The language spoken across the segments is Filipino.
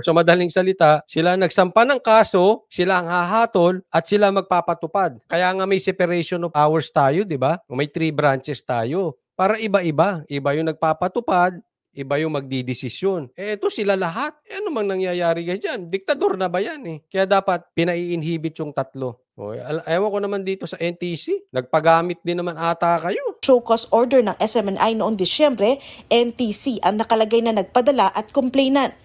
Sa madaling salita, sila nagsampa ng kaso, sila ang hahatol at sila magpapatupad. Kaya nga may separation of powers tayo, di ba? May 3 branches tayo. Para iba-iba. Iba yung nagpapatupad, iba yung magdidesisyon. Ito sila lahat. Ano mang nangyayari dyan? Diktador na ba yan eh? Kaya dapat pinai-inhibit yung tatlo. Ewan ko naman dito sa NTC. Nagpagamit din naman ata kayo. Show cause order ng SMNI noong Disyembre, NTC ang nakalagay na nagpadala at complainant.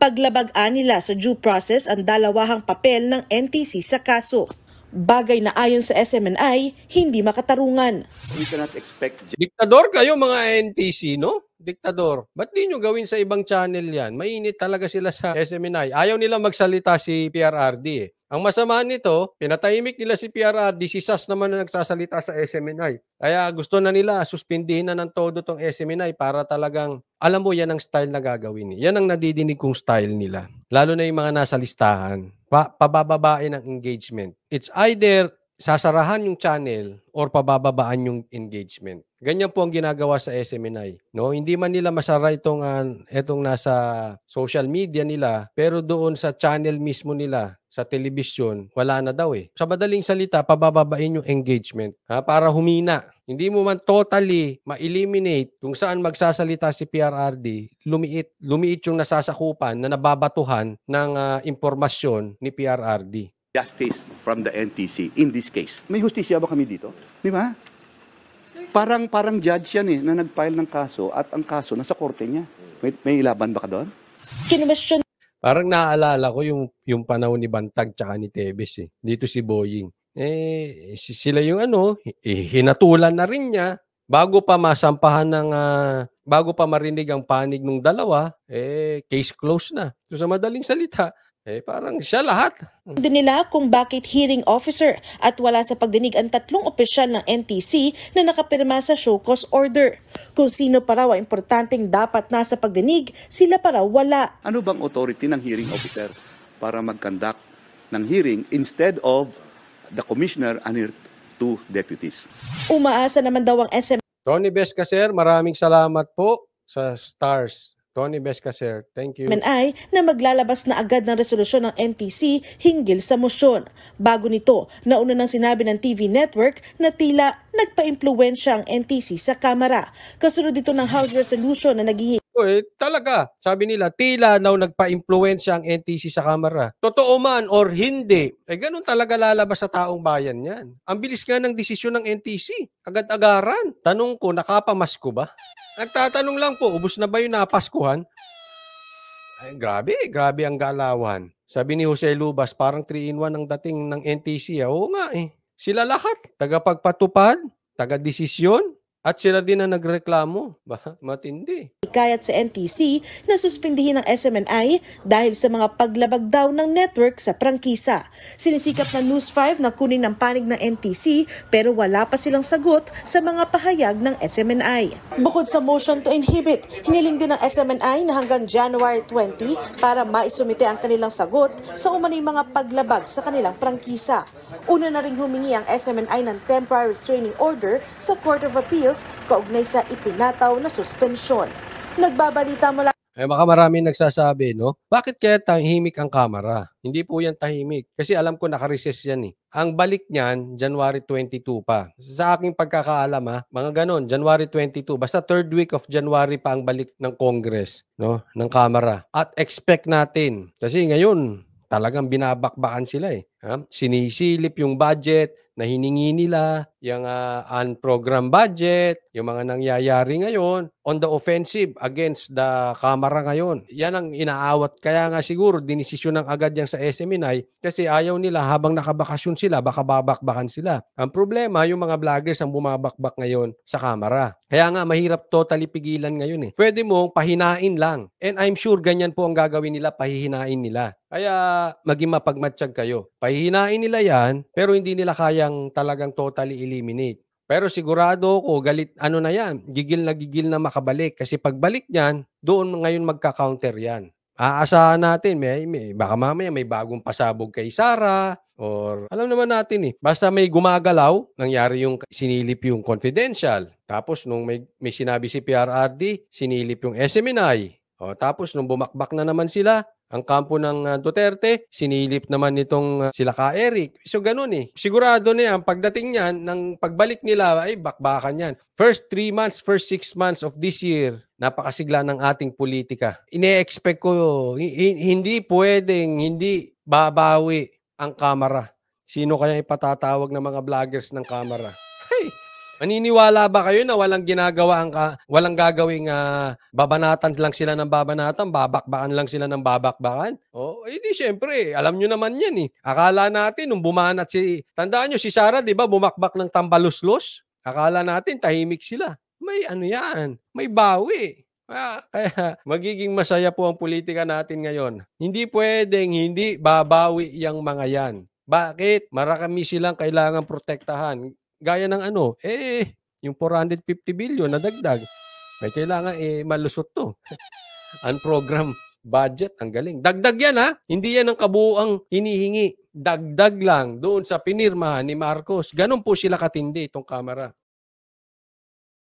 Paglabagaan nila sa due process ang dalawahang papel ng NTC sa kaso. Bagay na ayon sa SMNI, hindi makatarungan. We cannot expect... Diktador kayo mga NTC, no? Diktador. Ba't di nyo gawin sa ibang channel yan? Mainit talaga sila sa SMNI. Ayaw nila magsalita si PRRD eh. Ang masama nito, pinatahimik nila si PRRD, si SAS naman na nagsasalita sa SMNI. Kaya gusto na nila suspindihin na ng todo tong SMNI para talagang, alam mo, yan ang style na gagawin. Yan ang nadidinig kong style nila. Lalo na yung mga nasa listahan. Pabababain ang engagement. It's either sasarahan yung channel or pabababaan yung engagement. Ganyan po ang ginagawa sa SMNI. No? Hindi man nila masara itong nasa social media nila, pero doon sa channel mismo nila, sa telebisyon, wala na daw eh. Sa madaling salita, pabababain yung engagement para humina. Hindi mo man totally ma-eliminate kung saan magsasalita si PRRD, lumiit yung nasasakupan na nababatuhan ng impormasyon ni PRRD. Justice from the NTC in this case. May hustisya ba kami dito? Di ba? Parang judge yan eh, na nag-file ng kaso at ang kaso nasa korte niya. May laban ba ka doon? Kinwestiyon. Parang naaalala ko yung panahon ni Bantag tsaka ni Tebes eh. Dito si Boying. Sila yung hinatulan na rin niya bago pa masampahan bago pa marinig ang panig ng dalawa, case closed na. So sa madaling salita, parang siya lahat. Din nila kung bakit hearing officer at wala sa pagdinig ang tatlong opisyal ng NTC na nakapirma sa show cause order. Kung sino pa raw ang importanteng dapat nasa pagdinig, sila pa raw wala. Ano bang authority ng hearing officer para mag-conduct ng hearing instead of the commissioner and her 2 deputies? Umaasa naman daw ang SM. Tony Bescacer, maraming salamat po sa stars. Tony Bescacer, thank you. SMNI na maglalabas na agad ng resolusyon ng NTC hinggil sa mosyon. Bago nito, nauna nang sinabi ng TV network na tila nagpa-impluwensya ang NTC sa Kamara. Kasunod dito ng House Resolution na naghihingi. Talaga, sabi nila, tila nagpa-impluwensya ang NTC sa Kamara. Totoo man or hindi, ganun talaga lalabas sa taong bayan yan. Ang bilis nga ng desisyon ng NTC. Agad-agaran. Tanong ko, nakapamasko ba? Nagtatanong lang po, ubos na ba yung napaskuhan? Grabe ang galawan. Sabi ni Jose Lubas, parang 3-in-1 ang dating ng NTC. Oo nga eh. Sila lahat, tagapagpatupad, taga-desisyon, at sila din na nagreklamo. Matindi. Ikayat sa NTC na suspindihin ng SMNI dahil sa mga paglabag daw ng network sa prangkisa. Sinisikap ng News 5 na kunin ang panig ng NTC pero wala pa silang sagot sa mga pahayag ng SMNI. Bukod sa motion to inhibit, hiniling din ng SMNI na hanggang January 20 para maisumite ang kanilang sagot sa umano'y mga paglabag sa kanilang prangkisa. Una na ring humingi ang SMNI ng temporary restraining order sa Court of Appeals kaugnay sa ipinataw na suspensyon. Nagbabalita mula. Baka maraming nagsasabi, no? Bakit kaya tahimik ang Kamara? Hindi po yan tahimik. Kasi alam ko nakarecess yan eh. Ang balik niyan, January 22 pa. Sa aking pagkakaalam mga ganon, January 22. Basta 3rd week of January pa ang balik ng Congress, no? Ng Kamara. At expect natin. Kasi ngayon, talagang binabakbakan sila eh. Sinisilip yung budget na hiningi nila, yung unprogram budget, yung mga nangyayari ngayon, on the offensive against the Kamara ngayon. Yan ang inaawat. Kaya nga siguro, dinisisyon ng agad yan sa SMNI kasi ayaw nila habang nakabakasyon sila, baka babakbakan sila. Ang problema, yung mga vloggers ang bumabakbak ngayon sa Kamara. Kaya nga, mahirap totally pigilan ngayon eh. Pwede mong pahinain lang. And I'm sure ganyan po ang gagawin nila, pahihinain nila. Kaya maging mapagmatsyag kayo. Pahihinain nila yan, pero hindi nila kayang talagang totally eliminate. Pero sigurado ko, gigil na makabalik. Kasi pagbalik niyan, doon ngayon magka-counter yan. Aasahan natin, baka mamaya may bagong pasabog kay Sara, or alam naman natin basta may gumagalaw, nangyari yung sinilip yung confidential. Tapos nung may sinabi si PRRD, sinilip yung SMNI. Tapos nung bumakbak na naman sila, Ang kampo ng Duterte, sinilip naman nitong sila ka Eric. So ganun eh. Sigurado na yan, pagdating niyan, ng pagbalik nila, ay bakbakan yan. First 3 months, first 6 months of this year, napakasigla ng ating politika. Ine-expect ko, hindi pwedeng, hindi babawi ang Kamara. Sino kaya ipatatawag ng mga vloggers ng Kamara? Hey! Maniniwala ba kayo na walang walang gagawing babanatan lang sila ng babanatan, babakbakan lang sila ng babakbakan? Oh, di syempre, alam nyo naman yan eh. Akala natin nung bumanat tandaan nyo si Sara, di ba, bumakbak ng tambaluslos? Akala natin tahimik sila. May ano yan, may bawi. Kaya magiging masaya po ang politika natin ngayon. Hindi pwedeng hindi babawi yung mga yan. Bakit? Marami silang kailangan protektahan. Gaya ng yung 450 billion na dagdag. May kailangan malusot to. Ang program budget, ang galing. Dagdag yan hindi yan ang kabuuang hinihingi. Dagdag lang doon sa pinirmahan ni Marcos. Ganun po sila katindi itong Kamara.